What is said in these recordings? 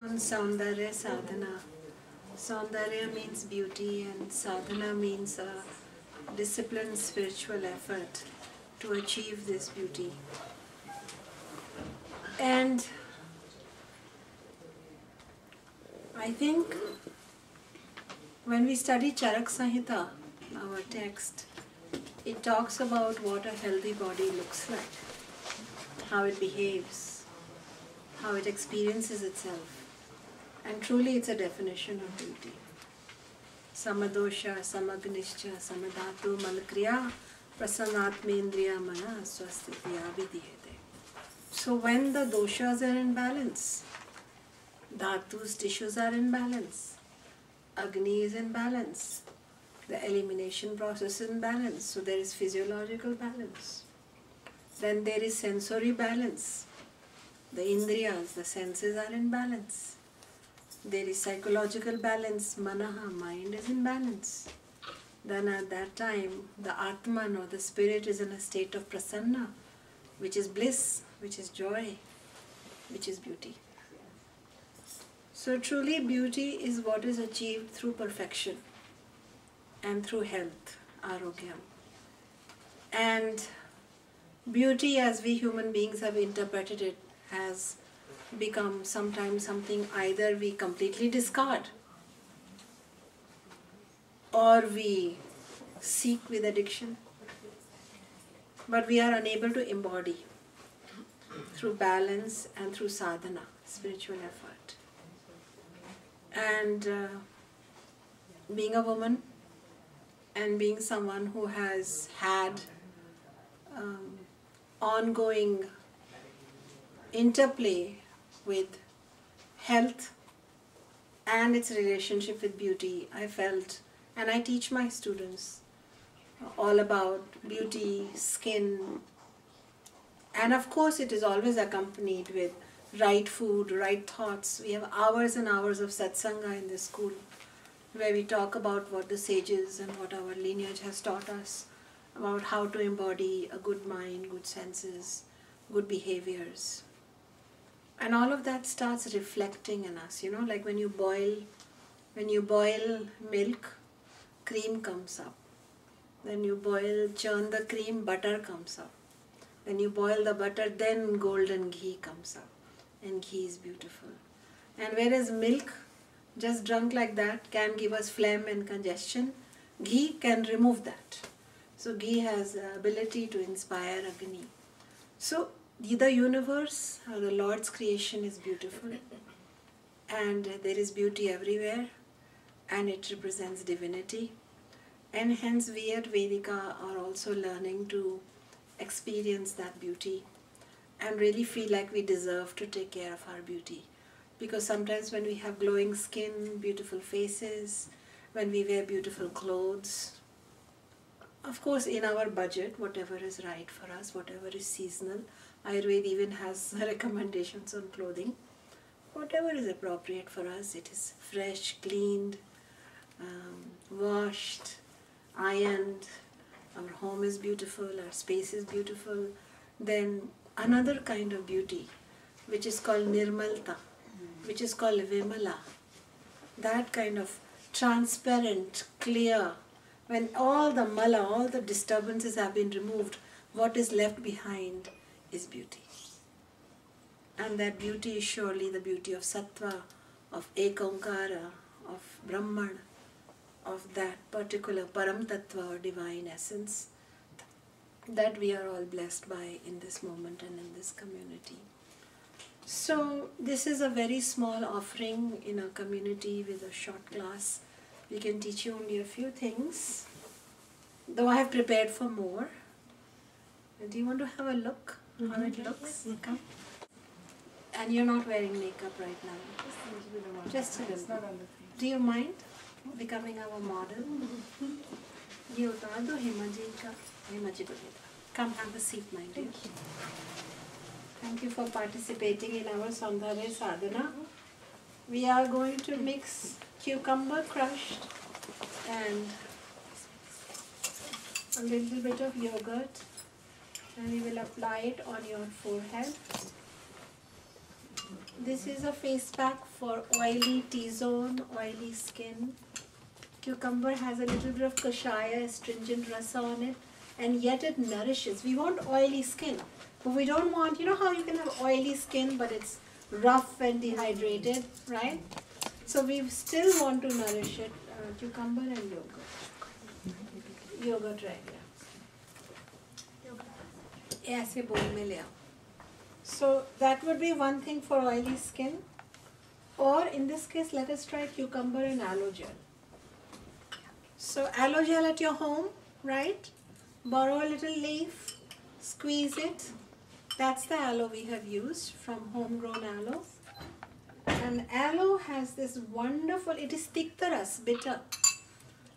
On Saundarya Sadhana. Saundarya means beauty and sadhana means a disciplined spiritual effort to achieve this beauty. And I think when we study Charak Samhita, our text, it talks about what a healthy body looks like, how it behaves, how it experiences itself. And truly it's a definition of beauty. Samadosha, samagnischa, samadhatu, malkriya, prasannatmendriya mana swastitya vidhyate. So when the doshas are in balance, dhatus, tissues are in balance, Agni is in balance, the elimination process is in balance, so there is physiological balance. Then there is sensory balance. The indriyas, the senses are in balance. There is psychological balance, manaha, mind is in balance. Then at that time, the Atman or the spirit is in a state of prasanna, which is bliss, which is joy, which is beauty. So truly beauty is what is achieved through perfection and through health, arogyam. And beauty as we human beings have interpreted it has become sometimes something either we completely discard or we seek with addiction, but we are unable to embody through balance and through sadhana, spiritual effort. And being a woman and being someone who has had ongoing interplay with health and its relationship with beauty, I felt, and I teach my students all about beauty, skin, and of course it is always accompanied with right food, right thoughts. We have hours and hours of satsanga in this school where we talk about what the sages and what our lineage has taught us about how to embody a good mind, good senses, good behaviors. And all of that starts reflecting in us, like when you boil milk, cream comes up. Then you churn the cream, butter comes up. Then you boil the butter, then golden ghee comes up. And ghee is beautiful. And whereas milk, just drunk like that, can give us phlegm and congestion, ghee can remove that. So ghee has the ability to inspire Agni. So the universe, or the Lord's creation, is beautiful. And there is beauty everywhere. And it represents divinity. And hence we at Vedika are also learning to experience that beauty and really feel like we deserve to take care of our beauty. Because sometimes when we have glowing skin, beautiful faces, when we wear beautiful clothes, of course in our budget, whatever is right for us, whatever is seasonal, Ayurveda even has recommendations on clothing. Whatever is appropriate for us, it is fresh, cleaned, washed, ironed, our home is beautiful, our space is beautiful. Then another kind of beauty, which is called nirmalta, which is called vimala, that kind of transparent, clear, when all the mala, all the disturbances have been removed, what is left behind is beauty. And that beauty is surely the beauty of sattva, of ekankara, of brahman, of that particular param tattva or divine essence that we are all blessed by in this moment and in this community. So this is a very small offering in a community with a short class. We can teach you only a few things, though I have prepared for more. Do you want to have a look how it looks? Come. And you're not wearing makeup right now. Just a little. Do you mind becoming our model? Come have a seat, my dear. Thank you for participating in our Saundarya Sadhana. We are going to mix cucumber crushed and a little bit of yogurt, and we will apply it on your forehead. This is a face pack for oily T-zone, oily skin. Cucumber has a little bit of kashaya, astringent rasa on it, and yet it nourishes. We want oily skin, but we don't want, you know how you can have oily skin but it's rough and dehydrated, right? So we still want to nourish it. Cucumber and yogurt. Yogurt right here. ऐसे bowl में ले आओ. So that would be one thing for oily skin. Or in this case, let us try cucumber and aloe gel. So aloe gel at your home, right? Borrow a little leaf, squeeze it. That's the aloe we have used from homegrown aloe. And aloe has this wonderful, it is tiktaras, bitter.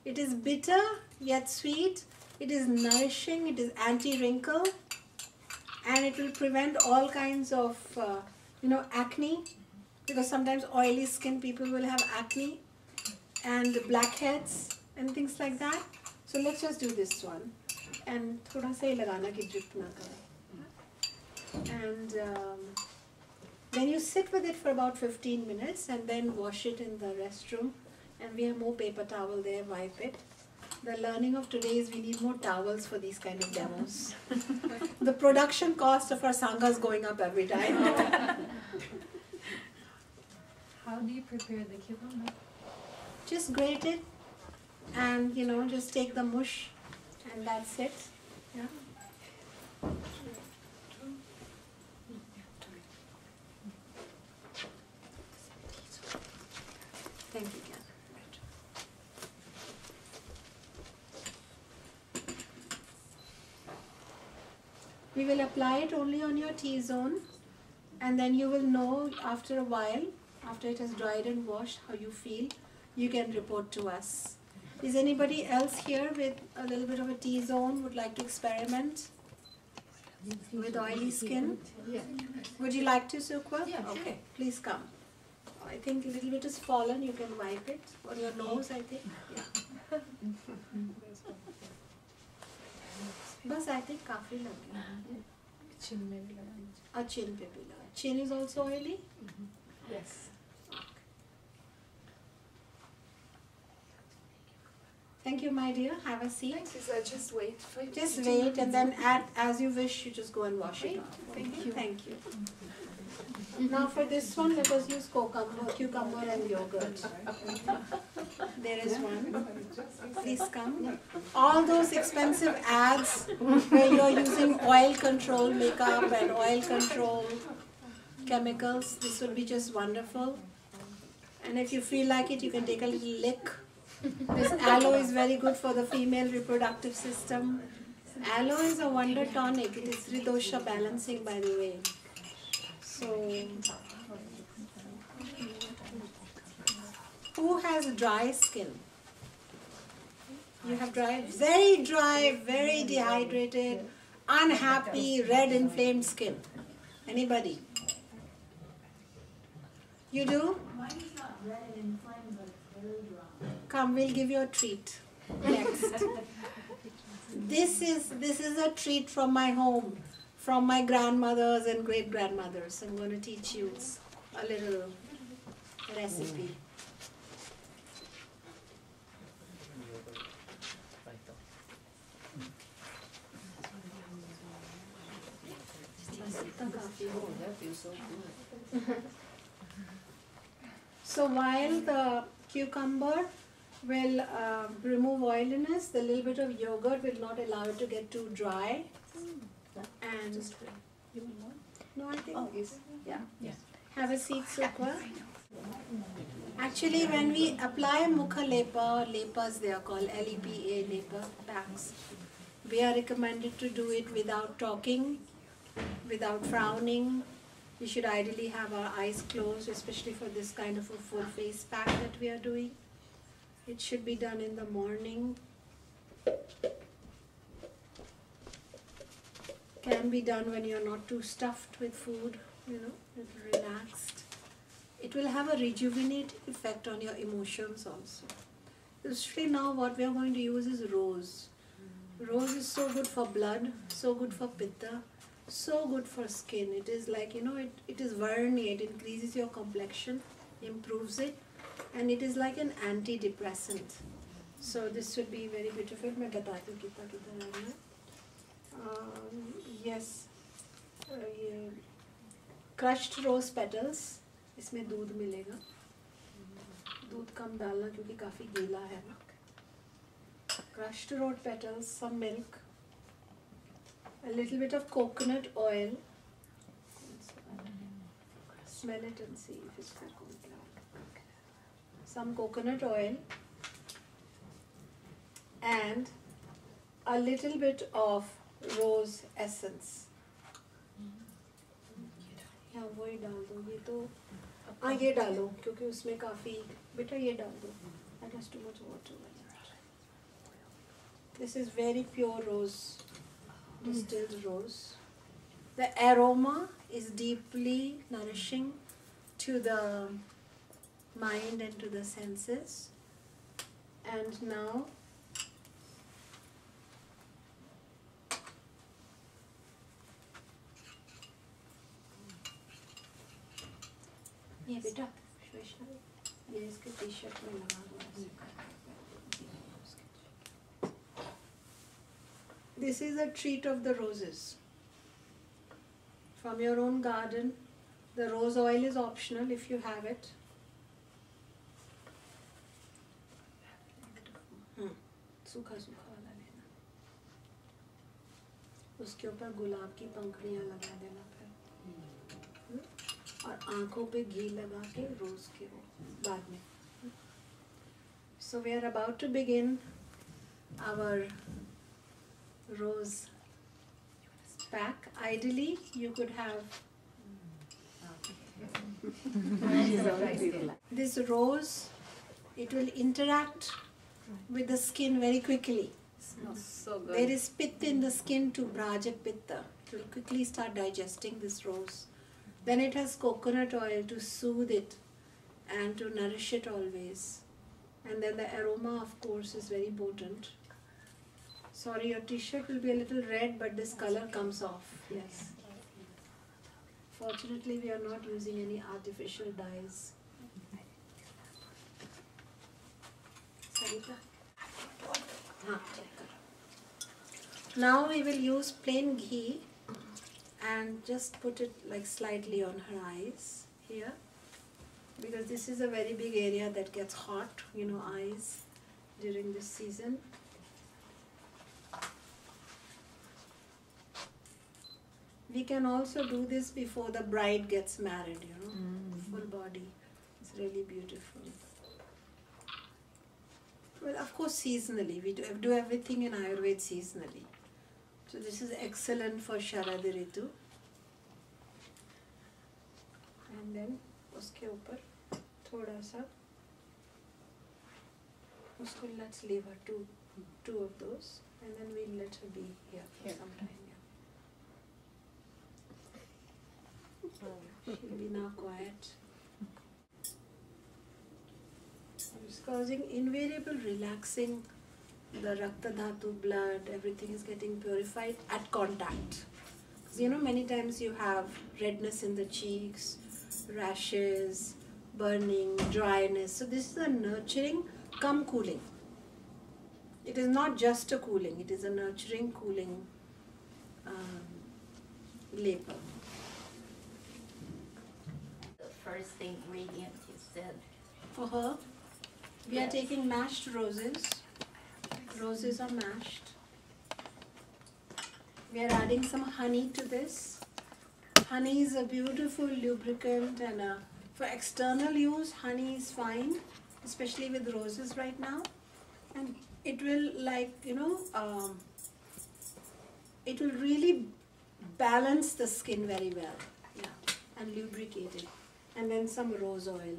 It is bitter yet sweet. It is nourishing, it is anti-wrinkle. And it will prevent all kinds of, acne. Because sometimes oily skin people will have acne and blackheads and things like that. So let's just do this one. And thoda sa hi lagana ki drip na kare. And then you sit with it for about 15 minutes and then wash it in the restroom. And we have more paper towel there, wipe it. The learning of today is we need more towels for these kind of demos. The production cost of our sangha is going up every time. How do you prepare the cucumber? Just grate it and just take the mush and that's it. Yeah. Thank you, Ken. We will apply it only on your T-zone and then you will know after a while, after it has dried and washed, how you feel. You can report to us. Is anybody else here with a little bit of a T-zone would like to experiment with oily skin? Yeah. Would you like to, Sukwa? Yeah, sure. Okay, please come. I think a little bit is fallen. You can wipe it on your nose, I think. Yeah. बस I think काफी लग गया. Chin में भी लगा लीजिए. Chin पे भी लगा. Chin is also oily? Yes. Thank you, my dear. Have a seat. Thank you, sir. Just wait. Just wait and then as you wish, you just go and wash it off. Thank you. Thank you. Now for this one, let us use cucumber and yogurt. There is one. Please come. All those expensive ads where you are using oil control makeup and oil control chemicals, this would be just wonderful. And if you feel like it, you can take a little lick. This aloe is very good for the female reproductive system. Aloe is a wonder tonic. It is Tridosha balancing, by the way. So, who has dry skin? You have dry, very dehydrated, unhappy, red inflamed skin. Anybody? You do? Mine is not red and inflamed, but it's very dry. Come, we'll give you a treat. Next. This is a treat from my home, from my grandmothers and great grandmothers. I'm going to teach you a little recipe. So while the cucumber will remove oiliness, the little bit of yogurt will not allow it to get too dry. And you will want? No, I think. Yeah. Have a seat, Sukwa. Actually, when we apply Mukha Lepa, Lepas they are called, L-E-P-A, Lepa packs, we are recommended to do it without talking, without frowning. We should ideally have our eyes closed, especially for this kind of a full face pack that we are doing. It should be done in the morning. Can be done when you're not too stuffed with food, relaxed. It will have a rejuvenating effect on your emotions also. Especially now what we are going to use is rose. Rose is so good for blood, so good for pitta, So good for skin. It is like, it is varni, it increases your complexion, improves it, and it is like an antidepressant. So this would be very beautiful. मैं बताती हूँ कितना कितना आ रहा है. Yes, ये crushed rose petals. इसमें दूध मिलेगा. दूध कम डालना क्योंकि काफ़ी गीला है ना. Crushed rose petals, some milk, a little bit of coconut oil. Smell it and see if it's coconut oil. Some coconut oil and a little bit of rose essence. यहाँ वही डाल दो. ये तो ये डालो क्योंकि उसमें काफ़ी बेटा ये डाल दो. That has too much water in it. This is very pure rose, distilled rose. The aroma is deeply nourishing to the mind and to the senses. And now ये बेटा श्वेता ये इसके टी-शर्ट में लगा दो. This is a treat of the roses. From your own garden. The rose oil is optional if you have it. सूखा सूखा वाला लेना. उसके ऊपर गुलाब की पंखुड़ियाँ लगा देना फिर. और आँखों पे घी लगा के रोज के वो बाद में. So we are about to begin our rose pack. Ideally, you could have this rose. It will interact with the skin very quickly. Smells so good. There is pitta in the skin to brajak pitta. It will quickly start digesting this rose. Then it has coconut oil to soothe it and to nourish it always. And then the aroma, of course, is very potent. Sorry, your t-shirt will be a little red, but this color comes off. Yes. Fortunately, we are not using any artificial dyes. Sarita? हाँ, check करो. Now we will use plain ghee and just put it like slightly on her eyes here, because this is a very big area that gets hot, eyes during this season. We can also do this before the bride gets married, full body. It's really beautiful. Well, of course, seasonally. We do everything in Ayurveda seasonally. So this is excellent for Sharad Ritu. And then, uske upar, thoda sa. Usko let's leave her two of those. And then we'll let her be here for some time. She'll be now quiet. It's causing invariable relaxing. The Rakta Dhatu, blood, everything is getting purified at contact. Because many times you have redness in the cheeks, rashes, burning, dryness. So this is a nurturing cum cooling. It is not just a cooling, it is a nurturing, cooling labor. First ingredient you said. For her, we are Yes. taking mashed roses. Roses are mashed. We are adding some honey to this. Honey is a beautiful lubricant, and for external use, honey is fine, especially with roses right now. And it will it will really balance the skin very well, and lubricate it. And then some rose oil.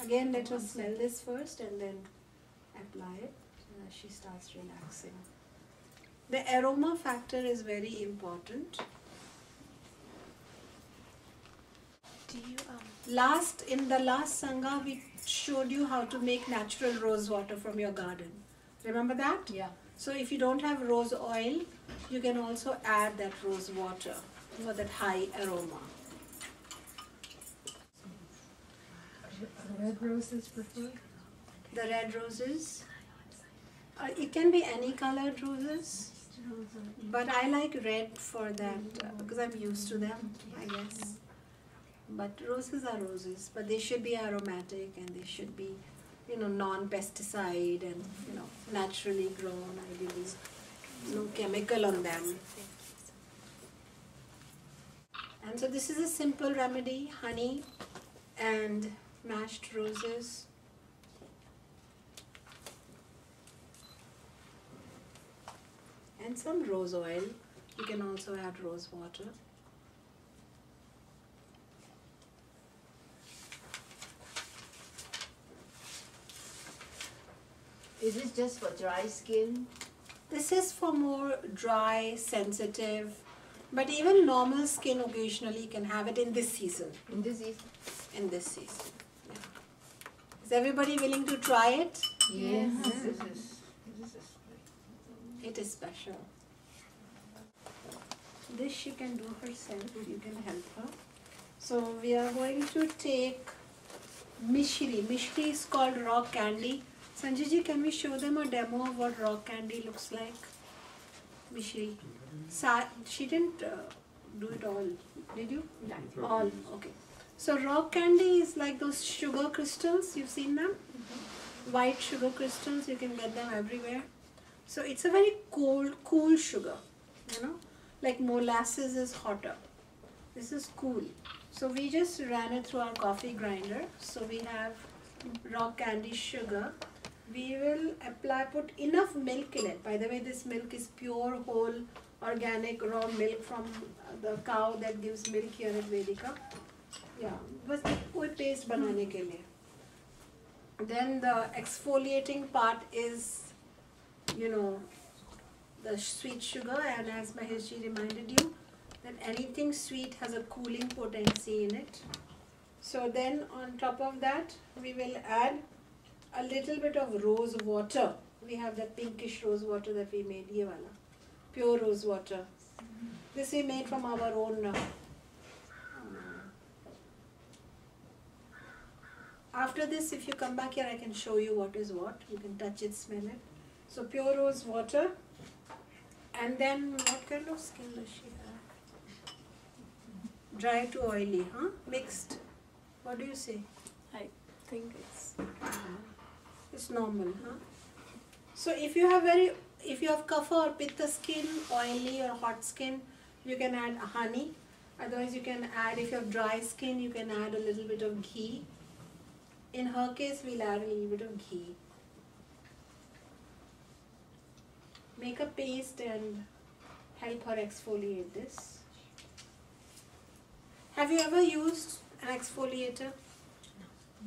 Again, let her smell this first and then apply it as she starts relaxing. The aroma factor is very important. Do you In the last Sangha, we showed you how to make natural rose water from your garden. Remember that? Yeah. So if you don't have rose oil, you can also add that rose water for that high aroma. Red roses preferred? The red roses, it can be any colored roses, but I like red for that because I'm used to them, I guess. But roses are roses, but they should be aromatic and they should be, non-pesticide and, naturally grown, ideally. No chemical on them. And so this is a simple remedy, honey and mashed roses. And some rose oil. You can also add rose water. Is this just for dry skin? This is for more dry, sensitive, but even normal skin occasionally can have it in this season. In this is? In this season. Yeah. Is everybody willing to try it? Yes. It is special. This she can do herself, you can help her. So we are going to take mishri. Mishri is called rock candy. Sanjay ji, can we show them a demo of what rock candy looks like? Mishri. She didn't do it all, did you? No. All, okay. So rock candy is like those sugar crystals, you've seen them? White sugar crystals, you can get them everywhere. So it's a very cool sugar, like molasses is hotter. This is cool. So we just ran it through our coffee grinder. So we have rock candy sugar. We will put enough milk in it. By the way, this milk is pure, whole, organic, raw milk from the cow that gives milk here at Vedika. Yeah, बस कोई paste बनाने के लिए. Then the exfoliating part is, the sweet sugar, and as Maheshji reminded you, that anything sweet has a cooling potency in it. So then on top of that, we will add a little bit of rose water. We have that pinkish rose water that we made, ye wala, pure rose water. This we made from our own. After this, if you come back here, I can show you what is what. You can touch it, smell it. So pure rose water. And then what kind of skin does she have? Dry to oily, huh? Mixed. What do you say? I think It's normal, huh? So if you have kapha or pitta skin, oily or hot skin, you can add honey. Otherwise you can add, if you have dry skin, you can add a little bit of ghee. In her case, we'll add a little bit of ghee. Make a paste and help her exfoliate this. Have you ever used an exfoliator?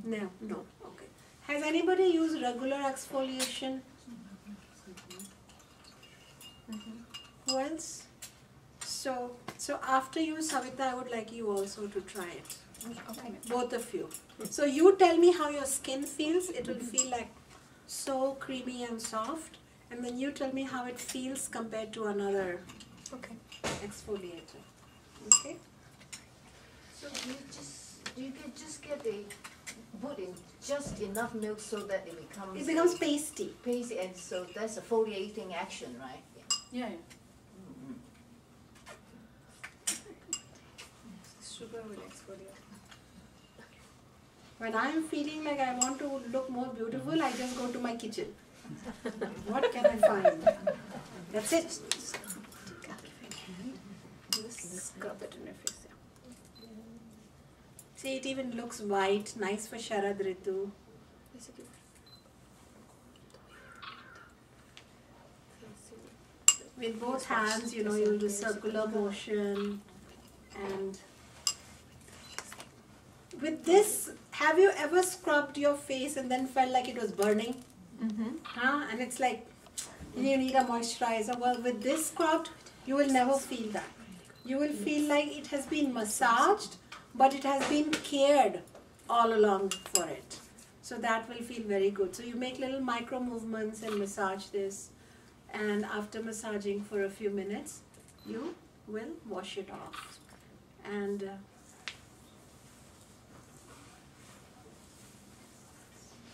No. No. Okay. Has anybody used regular exfoliation? Who else? So after you, Savita, I would like you also to try it. okay. Both of you. So you tell me how your skin feels. It will feel like so creamy and soft. And then you tell me how it feels compared to another exfoliator. Okay? So you can just get put in just enough milk so that it becomes pasty. Pasty, and so that's a foliating action, right? Yeah. Sugar will exfoliate. When I am feeling like I want to look more beautiful, I just go to my kitchen. What can I find? That's it. Scrub it in your face. See, it even looks white, nice for Sharad Ritu. With both hands, you'll do circular motion. And with this, have you ever scrubbed your face and then felt like it was burning? And it's like, you need a moisturizer. Well, with this scrubbed, you will never feel that. You will feel like it has been massaged, but it has been cared all along for it. So that will feel very good. So you make little micro movements and massage this. and after massaging for a few minutes, you will wash it off. And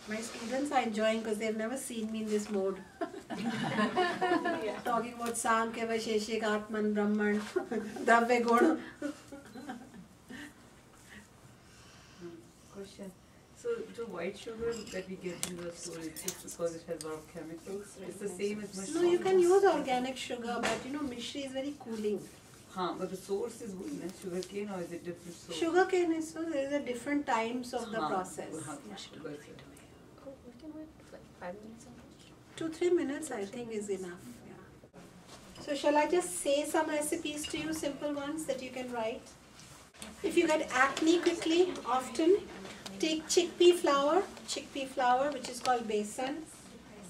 my students are enjoying because they've never seen me in this mode. Talking about Sankhya, Vaisheshik, Atman, Brahman, Dravya Guna. Question. So the white sugar that we get in the store is just because it has a lot of chemicals. It's the same as mushroom. No, you can use organic sugar, but you know, mishri is very cooling. But the source is what, sugar cane, or is it different source? Sugar cane is so there is a different times of the process. Sugar. Oh, we can wait like 5 minutes on that. 2-3 minutes I think is enough. Yeah. So shall I just say some recipes to you, simple ones that you can write? If you get acne quickly, often, take chickpea flour which is called besan.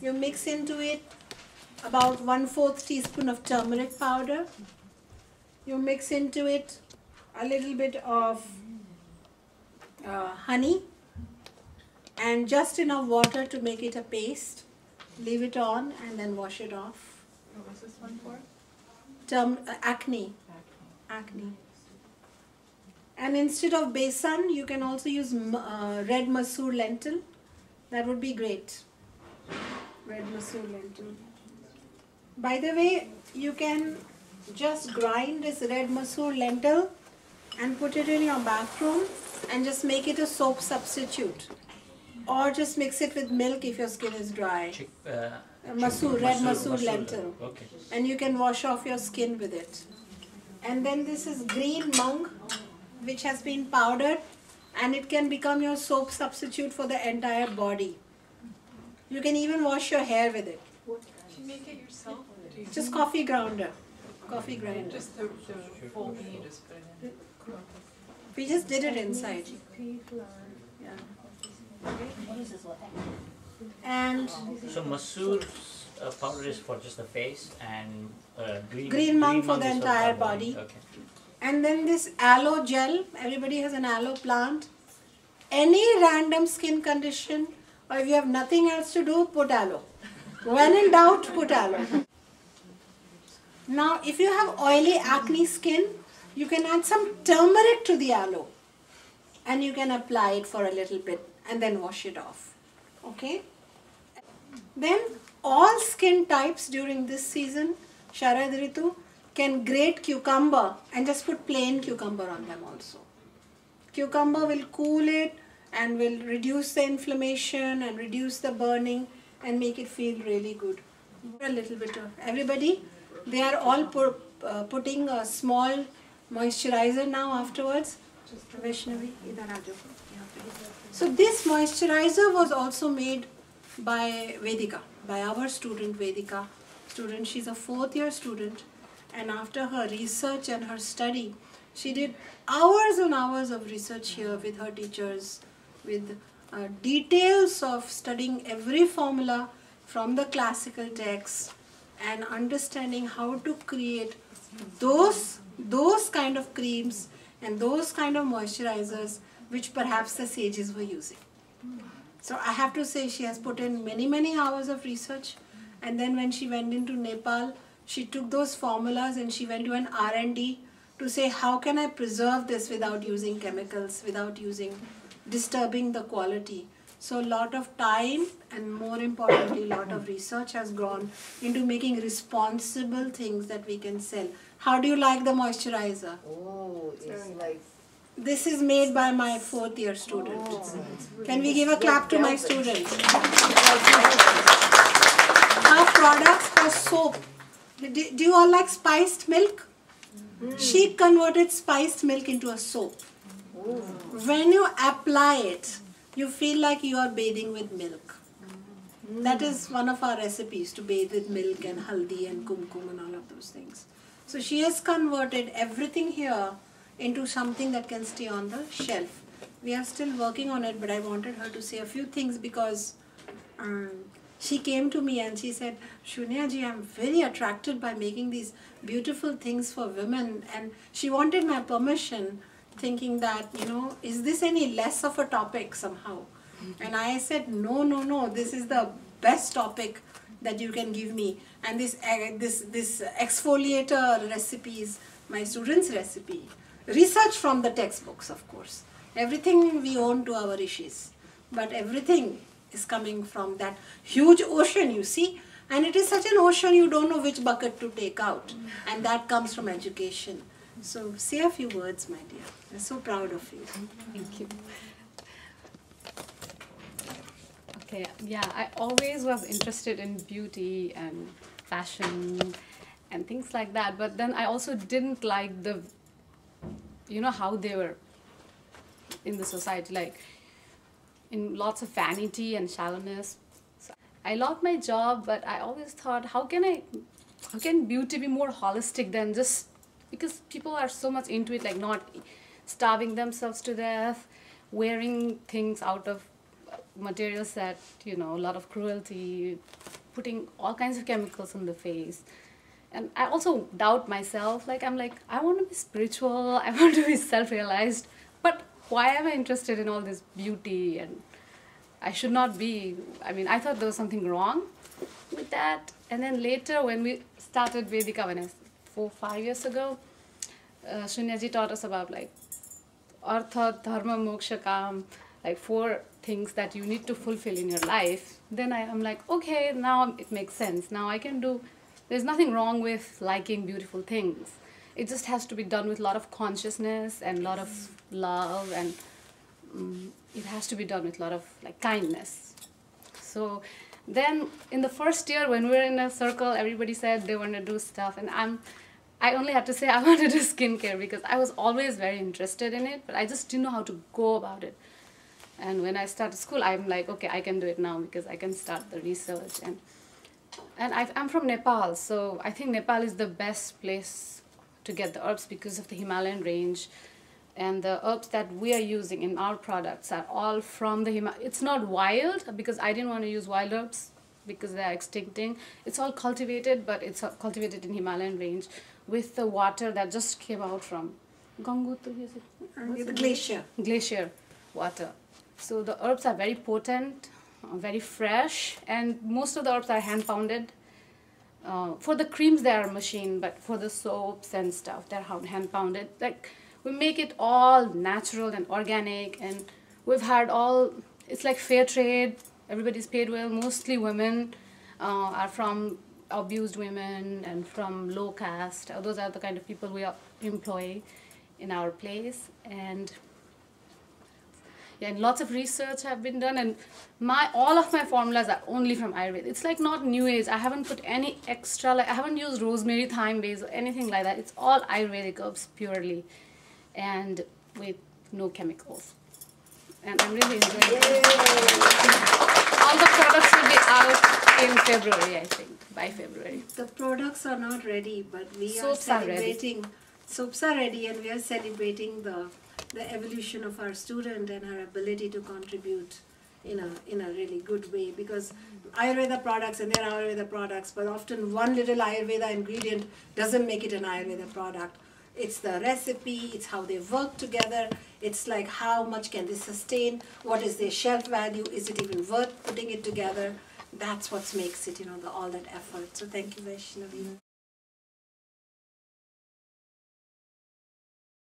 You mix into it about 1/4 teaspoon of turmeric powder. You mix into it a little bit of honey and just enough water to make it a paste. Leave it on and then wash it off. What was this one for? Acne. And instead of besan, you can also use red masoor lentil. That would be great. Red masoor lentil. By the way, you can just grind this red masoor lentil and put it in your bathroom and just make it a soap substitute. Or just mix it with milk if your skin is dry. Red masoor lentil. Okay. And you can wash off your skin with it. And then this is green mung, which has been powdered, and it can become your soap substitute for the entire body. You can even wash your hair with it. Do you make it yourself? Just coffee grinder. Just the full bean, you just put it in. We just did it inside. Yeah. And So masoor powder is for just the face, and green mung for the is entire body. Okay. And then this aloe gel, everybody has an aloe plant. Any random skin condition, or if you have nothing else to do, put aloe. When in doubt, put aloe. Now, if you have oily acne skin, you can add some turmeric to the aloe. And you can apply it for a little bit and then wash it off. Okay? Then, all skin types during this season, Sharad Ritu, can grate cucumber and just put plain cucumber on them also. Cucumber will cool it and will reduce the inflammation and reduce the burning and make it feel really good. A little bit of everybody, they are all putting a small moisturizer now afterwards. Vaishnavi, idhar aa jao. So this moisturizer was also made by Vedika, by our student Vedika. She's a 4th year student. And after her research and her study, she did hours and hours of research here with her teachers, with details of studying every formula from the classical texts and understanding how to create those kind of creams and those kind of moisturizers which perhaps the sages were using. So I have to say she has put in many hours of research, and then when she went into Nepal, she took those formulas and she went to an R&D to say how can I preserve this without using chemicals, without disturbing the quality. So a lot of time and more importantly a lot of research has gone into making responsible things that we can sell. How do you like the moisturizer? Oh, it's like... This is made by my 4th year student. Can we give a clap to my student? Her products are soap. Do you all like spiced milk? She converted spiced milk into a soap. When you apply it, you feel like you are bathing with milk. That is one of our recipes, to bathe with milk and haldi and kumkum and all of those things. So she has converted everything here into something that can stay on the shelf. We are still working on it, but I wanted her to say a few things because she came to me and she said, Shunya ji, I'm very attracted by making these beautiful things for women, and she wanted my permission, thinking that, is this any less of a topic somehow? And I said, no, this is the best topic that you can give me. And this exfoliator recipe is my student's recipe. Research from the textbooks, of course. Everything we own to our rishis, but everything is coming from that huge ocean, you see. And it is such an ocean, you don't know which bucket to take out. And that comes from education. So say a few words, my dear. I'm so proud of you. Thank you. Okay, yeah, I always was interested in beauty and fashion and things like that. But then I also didn't like the, you know, how they were in the society, like in lots of vanity and shallowness. So I loved my job, but I always thought, how can beauty be more holistic than just, because people are so much into it, like not starving themselves to death, wearing things out of materials that, you know, a lot of cruelty, putting all kinds of chemicals on the face. And I also doubt myself, like I'm like, I want to be spiritual, I want to be self-realized, but why am I interested in all this beauty? And I should not be. I mean, I thought there was something wrong with that. And then later when we started Vedika, when I was 4-5 years ago, Shunyaji taught us about like Artha, Dharma, Moksha, Kam, like 4 things that you need to fulfill in your life. Then I'm like, okay, now it makes sense. Now I can do, there's nothing wrong with liking beautiful things. It just has to be done with a lot of consciousness and a lot of love, and it has to be done with a lot of like kindness. So then in the first year when we were in a circle, everybody said they want to do stuff, and I only had to say I want to do skincare because I was always very interested in it, but I just didn't know how to go about it. And when I started school, I'm like, okay, I can do it now because I can start the research. And I'm from Nepal, so I think Nepal is the best place to get the herbs because of the Himalayan range. And the herbs that we are using in our products are all from the Himalaya. It's not wild because I didn't want to use wild herbs because they are extincting. It's all cultivated, but it's cultivated in Himalayan range with the water that just came out from The glacier. Glacier water. So the herbs are very potent, very fresh, and most of the herbs are hand pounded. For the creams they are machine, but for the soaps and stuff they're hand pounded. Like we make it all natural and organic, and we've had all, it's like fair trade, everybody's paid well. Mostly women are from abused women and from low caste. Those are the kind of people we employ in our place. And yeah, and lots of research have been done, and all of my formulas are only from Ayurveda. It's like not new age. I haven't put any extra, like I haven't used rosemary, thyme, basil, anything like that. It's all Ayurvedic herbs purely, and with no chemicals. And I'm really enjoying it. All the products will be out in February, I think, by February. The products are not ready, but we Soaps are are ready. celebrating. Soaps are ready, and we are celebrating the evolution of our student and her ability to contribute in a really good way, because Ayurveda products, and there are Ayurveda products, but often one little Ayurveda ingredient doesn't make it an Ayurveda product. It's the recipe, it's how they work together, it's like how much can they sustain, what is their shelf value, is it even worth putting it together? That's what makes it, all that effort. So thank you, Vaishnavi.